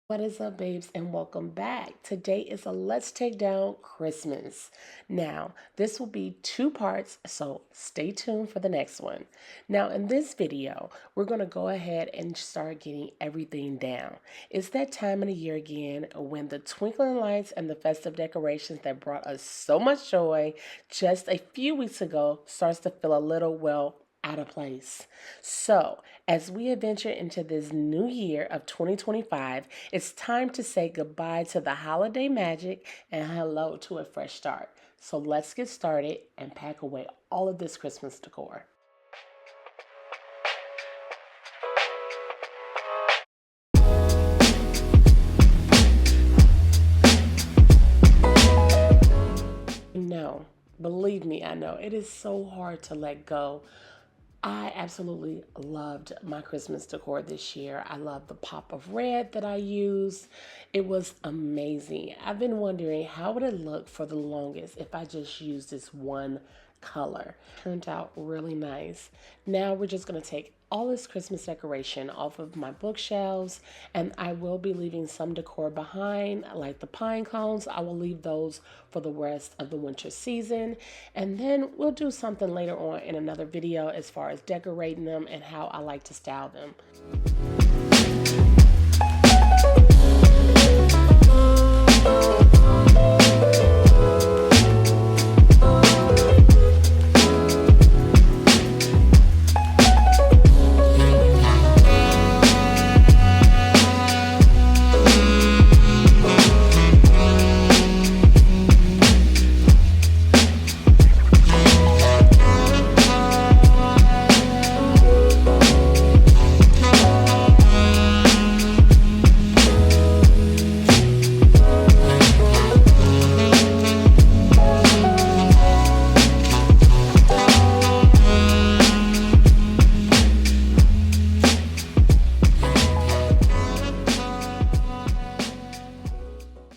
What is up, babes, and welcome back. Today is a Let's Take Down Christmas. Now, this will be two parts, so stay tuned for the next one. Now, in this video, we're going to go ahead and start getting everything down. It's that time of the year again when the twinkling lights and the festive decorations that brought us so much joy just a few weeks ago starts to feel a little, out of place. So, as we adventure into this new year of 2025, it's time to say goodbye to the holiday magic and hello to a fresh start. So, let's get started and pack away all of this Christmas decor. No, believe me, I know it is so hard to let go. I absolutely loved my Christmas decor this year. I love the pop of red that I used. It was amazing. I've been wondering how would it look for the longest if I just used this one color. Turned out really nice. Now we're just going to take all this Christmas decoration off of my bookshelves, and I will be leaving some decor behind, like the pine cones. I will leave those for the rest of the winter season, and then we'll do something later on in another video as far as decorating them and how I like to style them.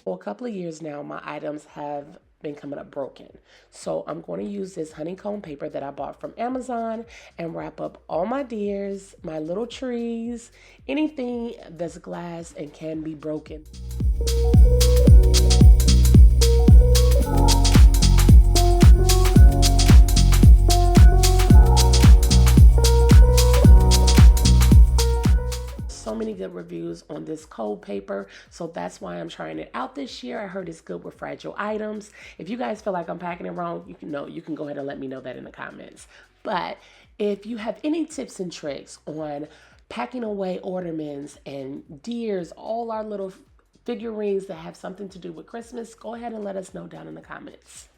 For a couple of years now, my items have been coming up broken. So I'm going to use this honeycomb paper that I bought from Amazon and wrap up all my deers, my little trees, anything that's glass and can be broken. So many good reviews on this cold paper, so that's why I'm trying it out this year. I heard it's good with fragile items. If you guys feel like I'm packing it wrong, you can go ahead and let me know that in the comments. But if you have any tips and tricks on packing away ornaments and deers, all our little figurines that have something to do with Christmas, go ahead and let us know down in the comments.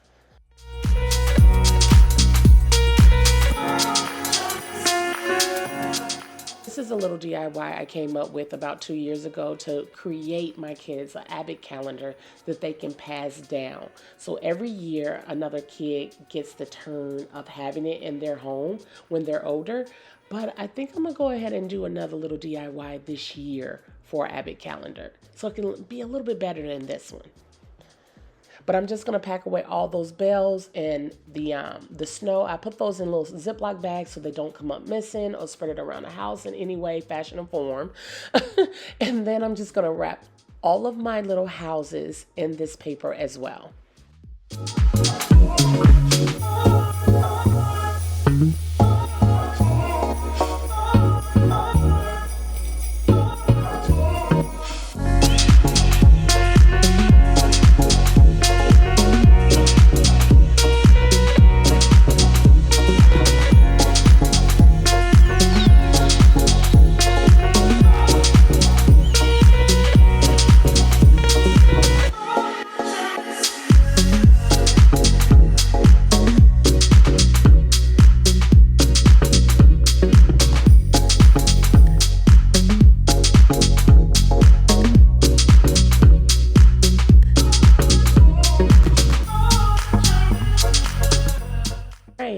This is a little DIY I came up with about 2 years ago to create my kids an Abbott calendar that they can pass down. So every year another kid gets the turn of having it in their home when they're older. But I think I'm gonna go ahead and do another little DIY this year for Abbott calendar so it can be a little bit better than this one. But I'm just gonna pack away all those bells and the snow. I put those in little Ziploc bags so they don't come up missing or spread it around the house in any way, fashion, or form. And then I'm just gonna wrap all of my little houses in this paper as well.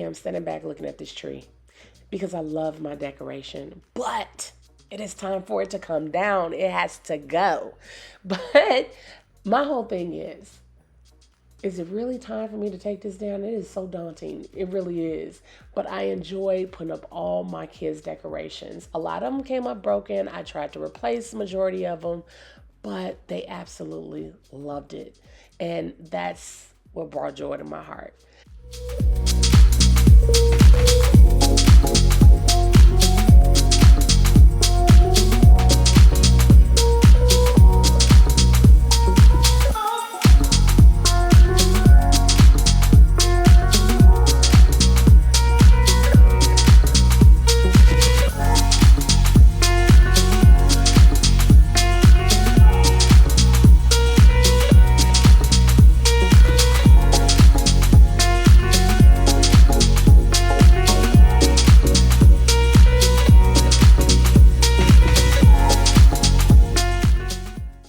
I'm standing back looking at this tree because I love my decoration, but it is time for it to come down. It has to go. But my whole thing is it really time for me to take this down? It is so daunting. It really is. But I enjoy putting up all my kids' decorations. A lot of them came up broken. I tried to replace the majority of them. but they absolutely loved it. And that's what brought joy to my heart.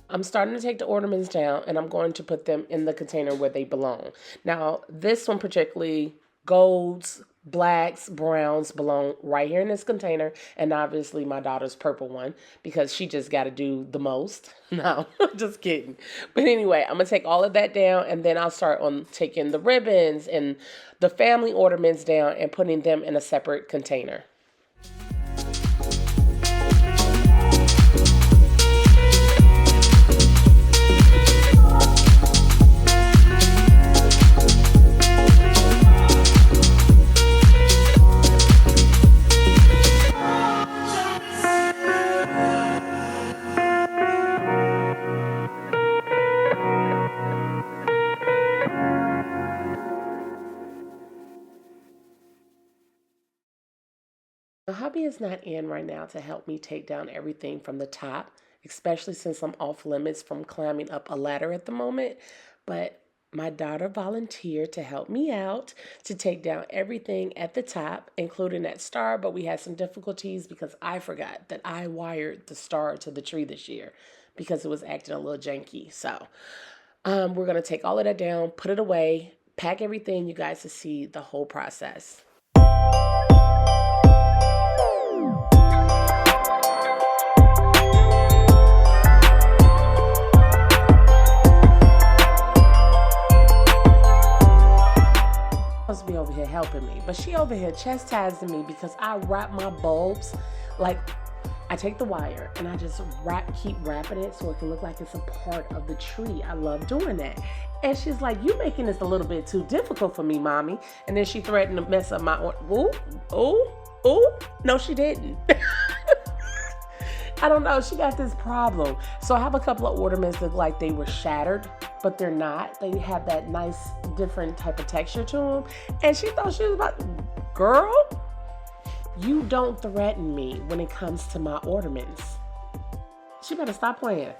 I'm starting to take the ornaments down and I'm going to put them in the container where they belong. Now, this one particularly, golds, blacks, browns belong right here in this container, and obviously my daughter's purple one because she just got to do the most. No, just kidding. But anyway, I'm going to take all of that down and then I'll start on taking the ribbons and the family ornaments down and putting them in a separate container. My hubby is not in right now to help me take down everything from the top, especially since I'm off limits from climbing up a ladder at the moment. But my daughter volunteered to help me out to take down everything at the top, including that star. But we had some difficulties because I forgot that I wired the star to the tree this year because it was acting a little janky. So we're going to take all of that down, put it away, pack everything, you guys, to see the whole process. Supposed to be over here helping me, but she over here chastising me because I wrap my bulbs, like I take the wire and I just keep wrapping it so it can look like it's a part of the tree. I love doing that. And she's like, "You making this a little bit too difficult for me, mommy." And then she threatened to mess up my no, she didn't. I don't know, she got this problem. So I have a couple of ornaments that look like they were shattered, but they're not. They have that nice different type of texture to them. And she thought she was about, girl, you don't threaten me when it comes to my ornaments. She better stop playing.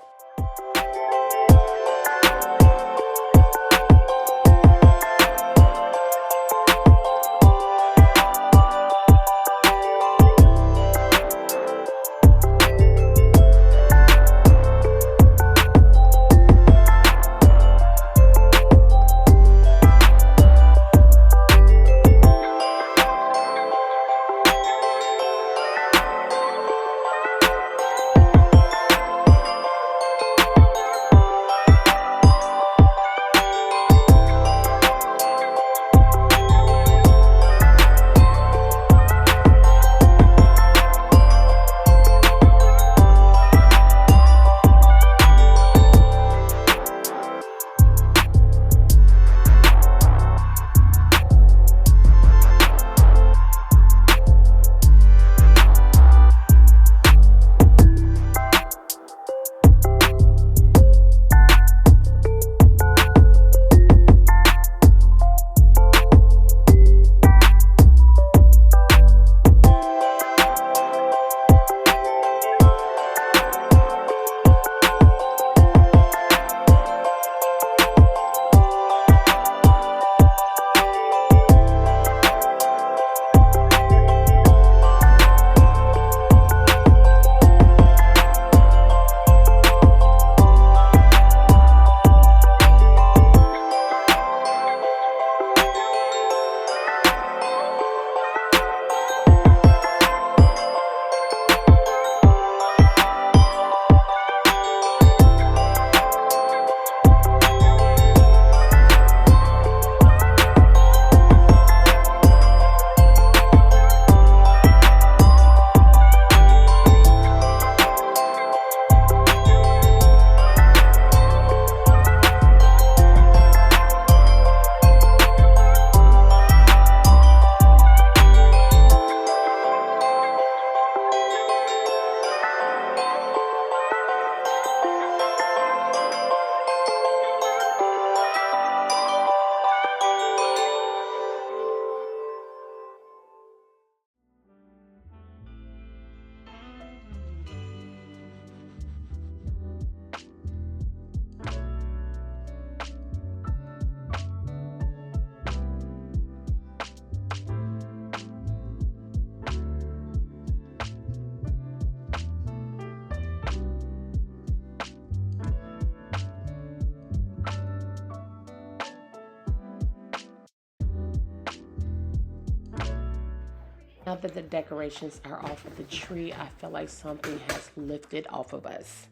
Now that the decorations are off of the tree, I feel like something has lifted off of us.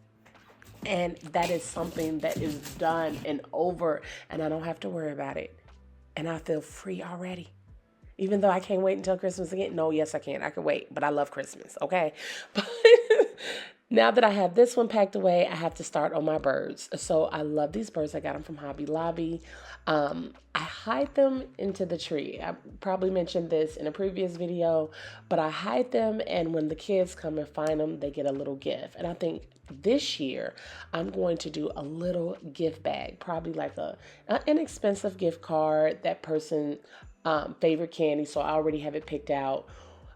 And that is something that is done and over, and I don't have to worry about it. And I feel free already. Even though I can't wait until Christmas again. No, yes, I can. I can wait, but I love Christmas, okay? But now that I have this one packed away, I have to start on my birds. So I love these birds. I got them from Hobby Lobby. I hide them into the tree. I probably mentioned this in a previous video, but I hide them, and when the kids come and find them, they get a little gift. And I think this year I'm going to do a little gift bag, probably like an inexpensive gift card, that person favorite candy, so I already have it picked out.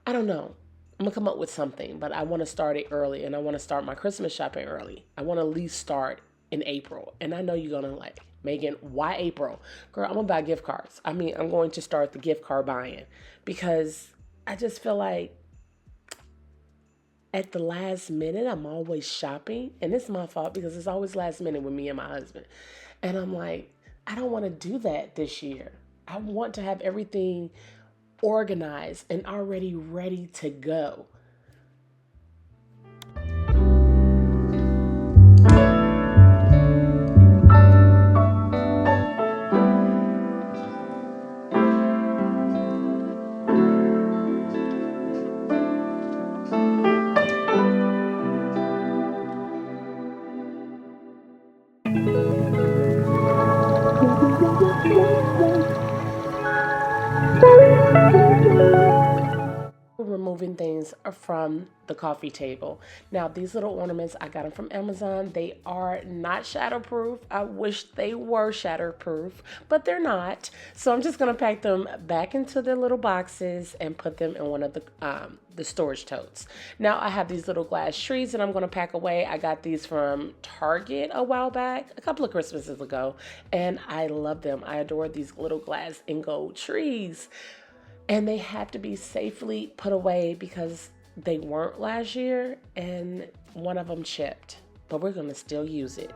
I don't know. I'm gonna come up with something, but I want to start it early, and I want to start my Christmas shopping early. I want to at least start in April. And I know you're gonna like, Megan, why April? Girl, I'm gonna buy gift cards. I mean, I'm going to start the gift card buying because I just feel like at the last minute, I'm always shopping, and it's my fault because it's always last minute with me and my husband. And I'm like, I don't want to do that this year. I want to have everything organized and already ready to go. Removing things from the coffee table. Now, these little ornaments, I got them from Amazon. They are not shatterproof. I wish they were shatterproof, but they're not. So I'm just gonna pack them back into their little boxes and put them in one of the storage totes. Now I have these little glass trees that I'm gonna pack away. I got these from Target a while back, a couple of Christmases ago, and I love them. I adore these little glass and gold trees. And they have to be safely put away because they weren't last year and one of them chipped, but we're gonna still use it.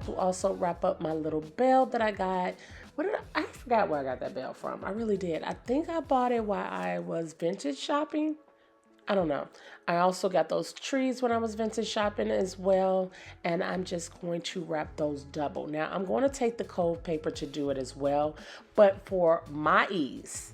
To also wrap up my little bell that I got. I forgot where I got that bell from. I really did. I think I bought it while I was vintage shopping. I don't know. I also got those trees when I was vintage shopping as well, and I'm just going to wrap those double. Now, I'm going to take the cold paper to do it as well, but for my ease,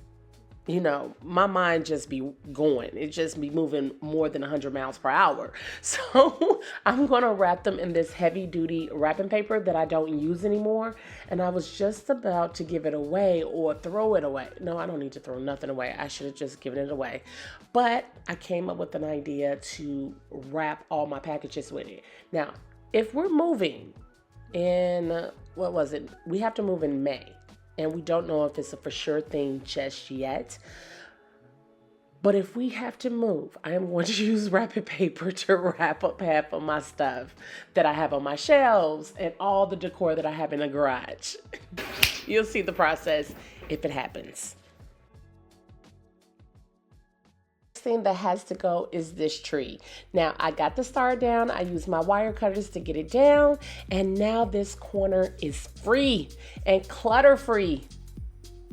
you know, my mind just be going. It just be moving more than 100 miles per hour. So I'm going to wrap them in this heavy duty wrapping paper that I don't use anymore. And I was just about to give it away or throw it away. No, I don't need to throw nothing away. I should have just given it away. But I came up with an idea to wrap all my packages with it. Now, if we're moving in, what was it? We have to move in May. And we don't know if it's a for sure thing just yet. But if we have to move, I am going to use wrapping paper to wrap up half of my stuff that I have on my shelves and all the decor that I have in the garage. You'll see the process if it happens. Thing that has to go is this tree. Now I got the star down. I used my wire cutters to get it down, and now this corner is free and clutter free.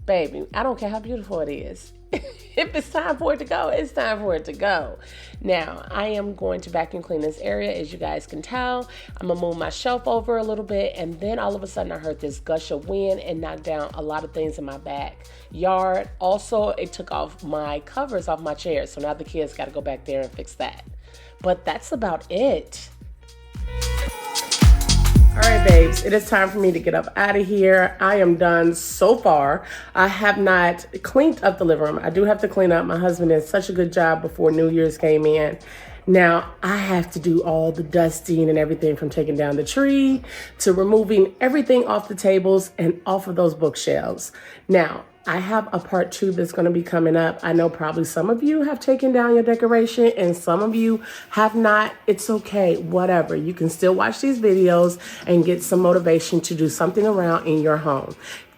Baby, I don't care how beautiful it is. If it's time for it to go, it's time for it to go. Now, I am going to vacuum clean this area, as you guys can tell. I'm gonna move my shelf over a little bit, and then all of a sudden I heard this gush of wind and knocked down a lot of things in my backyard. Also, it took off my covers off my chair, so now the kids gotta go back there and fix that. But that's about it. All right, babes, it is time for me to get up out of here. I am done so far. I have not cleaned up the living room. I do have to clean up. My husband did such a good job before New Year's came in. Now, I have to do all the dusting and everything, from taking down the tree to removing everything off the tables and off of those bookshelves. Now, I have a part 2 that's going to be coming up. I know probably some of you have taken down your decoration and some of you have not. It's okay, whatever. You can still watch these videos and get some motivation to do something around in your home.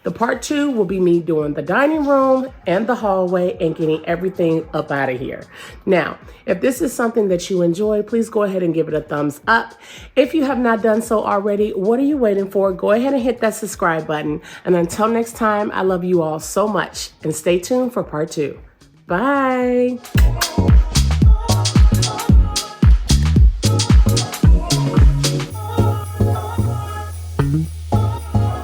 The part 2 will be me doing the dining room and the hallway and getting everything up out of here. Now, if this is something that you enjoy, please go ahead and give it a thumbs up. If you have not done so already, what are you waiting for? Go ahead and hit that subscribe button. And until next time, I love you all so much and stay tuned for part 2. Bye.